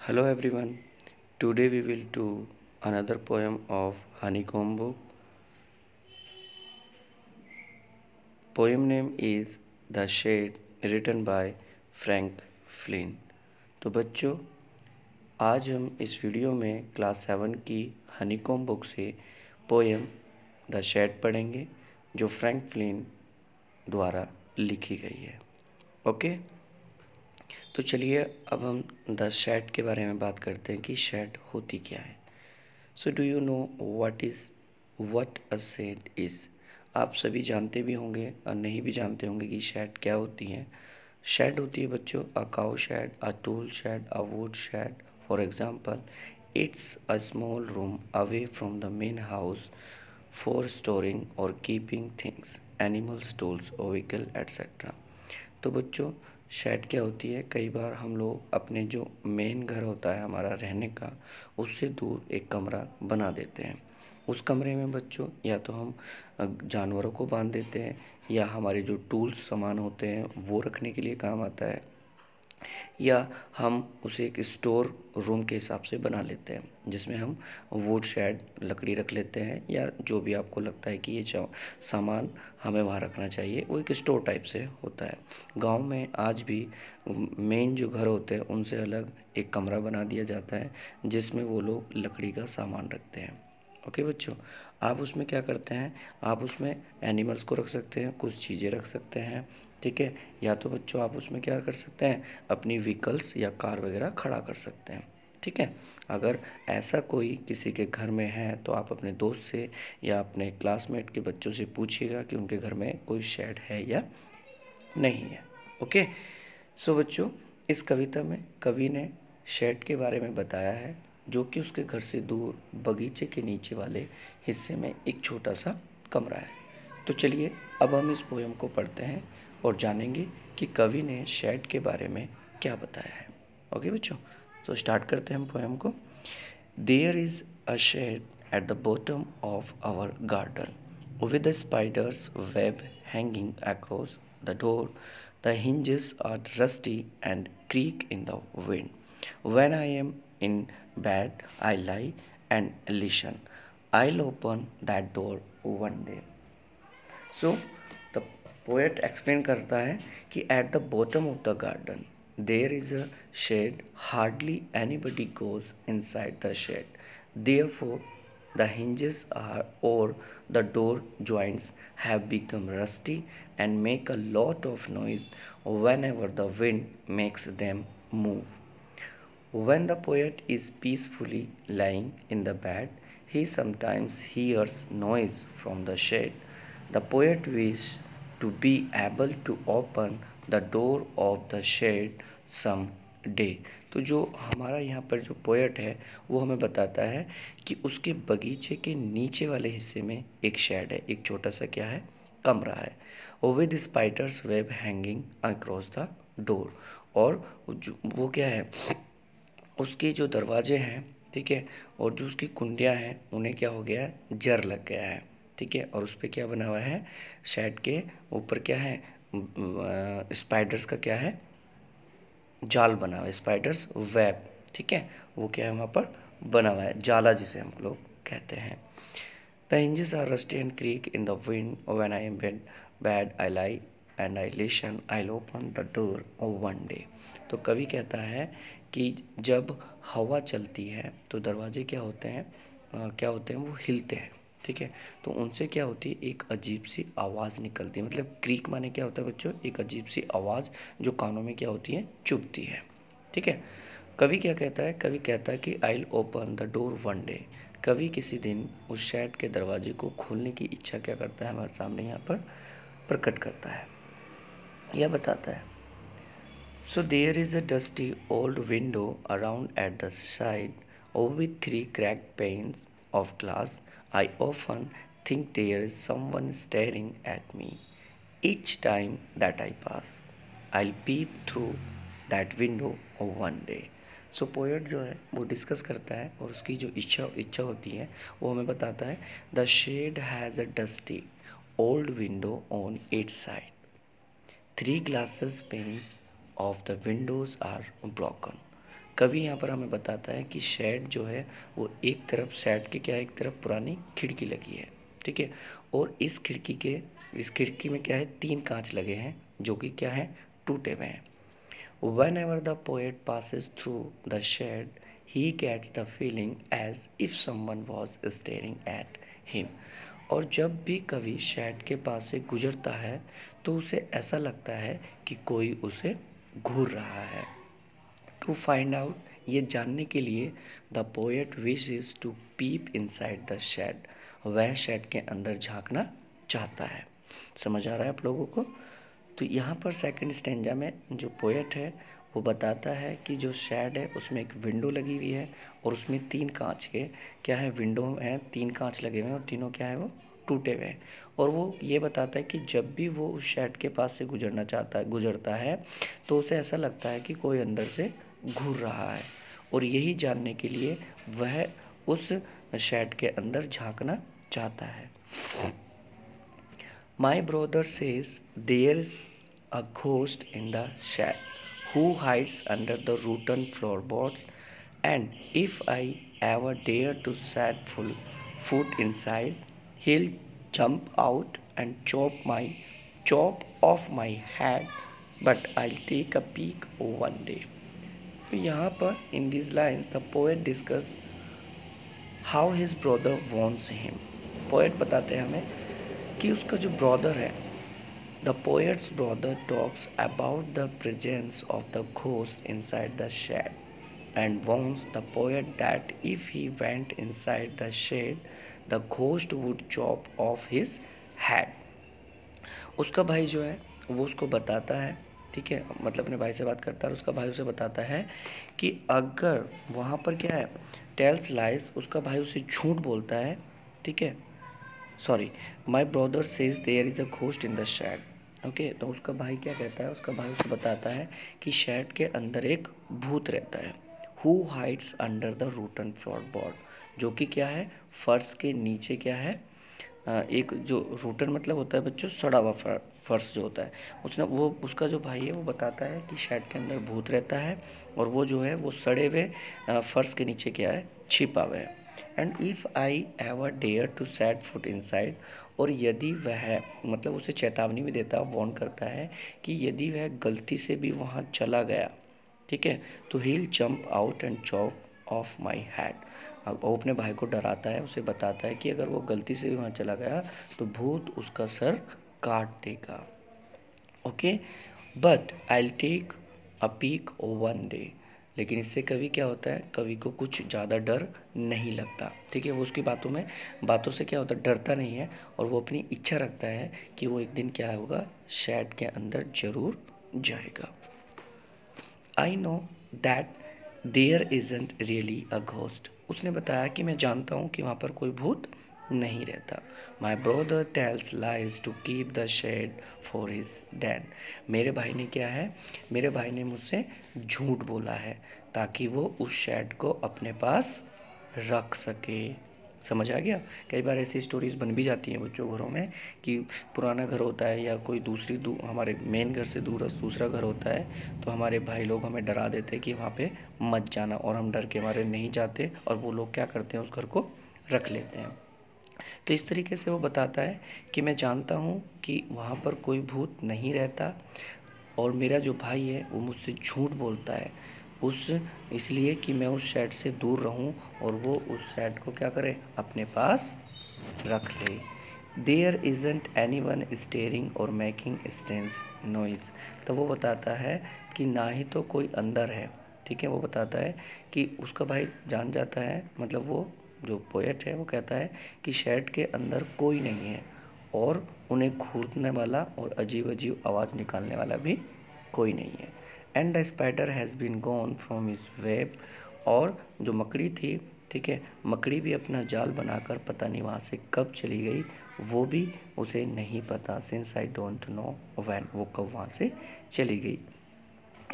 Hello everyone. Today we will do another poem of Honeycomb book. Poem name is The Shade written by Frank Flynn. तो बच्चों, आज हम इस video में class 7 की honeycomb book से पोएम द शेड पढ़ेंगे जो फ्रैंक फ्लिन द्वारा लिखी गई है। ओके, तो चलिए अब हम द शेड के बारे में बात करते हैं कि शेड होती क्या है। So do you know what a shed is. आप सभी जानते भी होंगे और नहीं भी जानते होंगे कि शेड क्या होती है। शेड होती है बच्चों a cow shed, a tool shed, a wood shed. For example, it's a small room away from the main house for storing और keeping things, animals, tools, vehicle etcetera. तो बच्चों, शेड क्या होती है, कई बार हम लोग अपने जो मेन घर होता है हमारा रहने का, उससे दूर एक कमरा बना देते हैं। उस कमरे में बच्चों या तो हम जानवरों को बांध देते हैं या हमारे जो टूल्स सामान होते हैं वो रखने के लिए काम आता है, या हम उसे एक स्टोर रूम के हिसाब से बना लेते हैं जिसमें हम वुड शेड लकड़ी रख लेते हैं या जो भी आपको लगता है कि ये सामान हमें वहाँ रखना चाहिए, वो एक स्टोर टाइप से होता है। गांव में आज भी मेन जो घर होते हैं उनसे अलग एक कमरा बना दिया जाता है जिसमें वो लोग लकड़ी का सामान रखते हैं। ओके बच्चों, आप उसमें क्या करते हैं, आप उसमें एनिमल्स को रख सकते हैं, कुछ चीज़ें रख सकते हैं, ठीक है। या तो बच्चों आप उसमें क्या कर सकते हैं, अपनी व्हीकल्स या कार वगैरह खड़ा कर सकते हैं, ठीक है। अगर ऐसा कोई किसी के घर में है तो आप अपने दोस्त से या अपने क्लासमेट के बच्चों से पूछिएगा कि उनके घर में कोई शेड है या नहीं है। ओके, सो बच्चों, इस कविता में कवि ने शेड के बारे में बताया है जो कि उसके घर से दूर बगीचे के नीचे वाले हिस्से में एक छोटा सा कमरा है। तो चलिए अब हम इस पोएम को पढ़ते हैं और जानेंगे कि कवि ने शेड के बारे में क्या बताया है। ओके बच्चों, तो स्टार्ट करते हैं हम पोएम को। There is a shed at the bottom of our garden with a spider's web hanging across the door. The hinges are rusty and creak in the wind. When I am in bed, I lie and listen. I'll open that door one day. So, the poet explain करता है कि at the bottom of the garden there is a shed. Hardly anybody goes inside the shed. Therefore, the hinges are or the door joints have become rusty and make a lot of noise whenever the wind makes them move. When the poet is peacefully lying in the bed, he sometimes hears noise from the shed. The poet wishes to be able to open the door of the shed some day. तो जो हमारा यहाँ पर जो poet है वो हमें बताता है कि उसके बगीचे के नीचे वाले हिस्से में एक शेड है, एक छोटा सा क्या है, कमरा है। With spiders web hanging across the door, और वो क्या है, उसके जो दरवाजे हैं, ठीक है, और जो उसकी कुंडियाँ हैं उन्हें क्या हो गया है, जर लग गया है, ठीक है। और उस पर क्या बना हुआ है, शेड के ऊपर क्या है, स्पाइडर्स का क्या है, जाल बना हुआ है, स्पाइडर्स वेब, ठीक है, वो क्या है वहाँ पर बना हुआ है, जाला जिसे हम लोग कहते हैं। The hinges are rusty and creak in the wind. When I am bad, I lie and I listen. I'll open the door one day. तो कवि कहता है कि जब हवा चलती है तो दरवाजे क्या होते हैं, क्या होते हैं, वो हिलते हैं, ठीक है। तो उनसे क्या होती है, एक अजीब सी आवाज़ निकलती है। मतलब क्रीक माने क्या होता है बच्चों, एक अजीब सी आवाज़ जो कानों में क्या होती है, चुभती है, ठीक है। कवि क्या कहता है, कवि कहता है कि I open the door one day. कवि किसी दिन उस शेड के दरवाजे को खोलने की इच्छा क्या करता है, हमारे सामने यहाँ पर प्रकट करता है, यह बताता है। So there is a dusty old window around at the side with three cracked panes of glass. I often think there is someone staring at me each time that I pass. I'll peep through that window one day. So poet जो है वो discuss करता है और उसकी जो इच्छा होती है वो हमें बताता है। The shed has a dusty old window on its side, three glasses panes of the windows are broken. कवि यहाँ पर हमें बताता है कि शेड जो है वो एक तरफ, शेड के क्या है, एक तरफ पुरानी खिड़की लगी है, ठीक है, और इस खिड़की में क्या है, 3 कांच लगे हैं जो कि क्या है, टूटे हुए हैं। Whenever the poet passes through the shed, he gets the feeling as if someone was staring at him. और जब भी कवि शेड के पास से गुजरता है तो उसे ऐसा लगता है कि कोई उसे घूर रहा है। टू फाइंड आउट, ये जानने के लिए, the poet wishes to peep inside the shed, वह शेड के अंदर झांकना चाहता है। समझ आ रहा है आप लोगों को? तो यहाँ पर सेकंड स्टेंजा में जो पोएट है वो बताता है कि जो शेड है उसमें एक विंडो लगी हुई है और उसमें 3 कांच के क्या है, विंडो है, 3 कांच लगे हुए हैं और तीनों क्या है, वो टूटे हुए हैं। और वो ये बताता है कि जब भी वो उस शेड के पास से गुजरता है तो उसे ऐसा लगता है कि कोई अंदर से घूर रहा है, और यही जानने के लिए वह उस शेड के अंदर झांकना चाहता है। My brother says there's a ghost in the shed who hides under the rotten floorboards, and if I ever dare to set foot inside, he'll jump out and chop off my head, but I'll take a peek one day. तो यहाँ पर in these lines the poet discuss how his brother warns him. Poet बताते हैं हमें कि उसका जो brother है, the poet's brother talks about the presence of the ghost inside the shed and warns the poet that if he went inside the shed the ghost would chop off his head. उसका भाई जो है वो उसको बताता है, ठीक है, मतलब अपने भाई से बात करता है और उसका भाई उसे बताता है कि अगर वहाँ पर क्या है, टेल्स लाइज, उसका भाई उसे झूठ बोलता है, ठीक है, sorry, my brother says there is a ghost in the shed. Okay, तो उसका भाई क्या कहता है, उसका भाई उसे बताता है कि शेड के अंदर एक भूत रहता है, who hides under the rotten floor board, जो कि क्या है, फर्श के नीचे क्या है, एक जो रूटन मतलब होता है बच्चों, सड़ा हुआ फर्श जो होता है, उसका जो भाई है वो बताता है कि शेड के अंदर भूत रहता है और वो जो है वो सड़े हुए फर्श के नीचे क्या है, छिपा हुआ है। And if I ever dare to set foot inside, और यदि वह, मतलब उसे चेतावनी भी देता है, वार्न करता है कि यदि वह गलती से भी वहाँ चला गया, ठीक है, तो he'll jump out and chop off my head. अब वो अपने भाई को डराता है, उसे बताता है कि अगर वो गलती से भी वहाँ चला गया तो भूत उसका सर काट देगा। Okay, but I take a peek one day, लेकिन इससे कवि क्या होता है, कवि को कुछ ज़्यादा डर नहीं लगता, ठीक है, वो उसकी बातों से क्या होता है, डरता नहीं है, और वो अपनी इच्छा रखता है कि वो एक दिन क्या होगा, शेड के अंदर जरूर जाएगा। I know that there isn't really a ghost, उसने बताया कि मैं जानता हूँ कि वहाँ पर कोई भूत नहीं रहता। My brother tells lies to keep the shed for his dad, मेरे भाई ने क्या है, मेरे भाई ने मुझसे झूठ बोला है ताकि वो उस शेड को अपने पास रख सके। समझ आ गया? कई बार ऐसी स्टोरीज बन भी जाती हैं बच्चों घरों में कि पुराना घर होता है या कोई हमारे मेन घर से दूसरा घर होता है, तो हमारे भाई लोग हमें डरा देते हैं कि वहाँ पे मत जाना, और हम डर के हमारे नहीं जाते, और वो लोग क्या करते हैं, उस घर को रख लेते हैं। तो इस तरीके से वो बताता है कि मैं जानता हूँ कि वहाँ पर कोई भूत नहीं रहता, और मेरा जो भाई है वो मुझसे झूठ बोलता है इसलिए कि मैं उस शेड से दूर रहूं और वो उस शेड को क्या करे, अपने पास रख ले। There isn't anyone staring और मेकिंग स्टेंस नॉइज़, तो वो बताता है कि ना ही तो कोई अंदर है, ठीक है, वो बताता है कि उसका भाई जान जाता है, मतलब वो जो पोएट है वो कहता है कि शेड के अंदर कोई नहीं है और उन्हें घूरने वाला और अजीब अजीब आवाज़ निकालने वाला भी कोई नहीं है। And the spider has been gone from his web, और जो मकड़ी थी, ठीक है, मकड़ी भी अपना जाल बनाकर पता नहीं वहाँ से कब चली गई, वो भी उसे नहीं पता, since I don't know when, वो कब वहाँ से चली गई।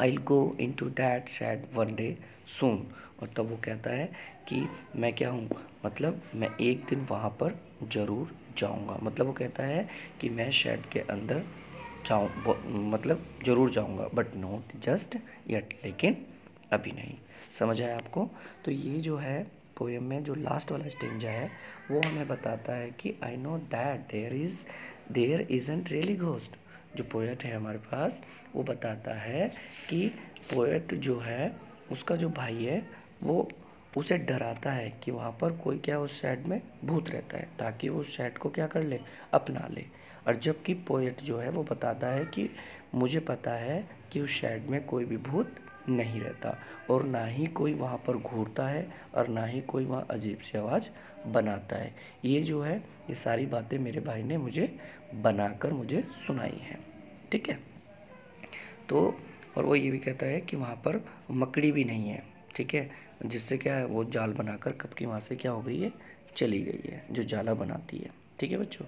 I will go into that shed one day soon, और तब वो कहता है कि मैं क्या हूँ, मतलब मैं एक दिन वहाँ पर ज़रूर जाऊँगा, मतलब वो कहता है कि मैं शेड के अंदर मतलब ज़रूर जाऊँगा, बट नॉट जस्ट येट, लेकिन अभी नहीं। समझ आया आपको? तो ये जो है पोएम में जो लास्ट वाला स्टेंजा है वो हमें बताता है कि I know that there isn't really ghost. जो पोएट है हमारे पास वो बताता है कि पोएट जो है उसका जो भाई है वो उसे डराता है कि वहाँ पर कोई क्या उस शेड में भूत रहता है, ताकि वो उस शेड को क्या कर ले, अपना ले। और जबकि पोएट जो है वो बताता है कि मुझे पता है कि उस शेड में कोई भी भूत नहीं रहता और ना ही कोई वहाँ पर घूरता है और ना ही कोई वहाँ अजीब सी आवाज़ बनाता है। ये जो है ये सारी बातें मेरे भाई ने मुझे बनाकर मुझे सुनाई हैं। ठीक है। तो और वो ये भी कहता है कि वहाँ पर मकड़ी भी नहीं है। ठीक है। जिससे क्या है वो जाल बनाकर कब की वहाँ से क्या हो गई है, चली गई है, जो जाला बनाती है। ठीक है बच्चों।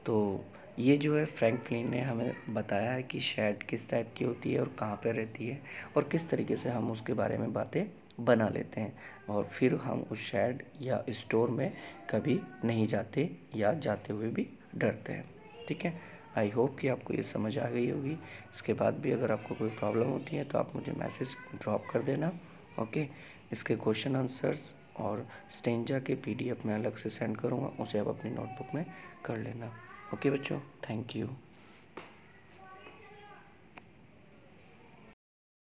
तो ये जो है फ्रैंक फ्लिन ने हमें बताया है कि शैड किस टाइप की होती है और कहाँ पर रहती है और किस तरीके से हम उसके बारे में बातें बना लेते हैं और फिर हम उस शैड या स्टोर में कभी नहीं जाते या जाते हुए भी डरते हैं। ठीक है। आई होप कि आपको ये समझ आ गई होगी। इसके बाद भी अगर आपको कोई प्रॉब्लम होती है तो आप मुझे मैसेज ड्रॉप कर देना। ओके। इसके क्वेश्चन आंसर्स और स्टेंजा के पीडीएफ मैं अलग से सेंड करूँगा, उसे आप अपनी नोटबुक में कर लेना। ओके बच्चों, थैंक यू।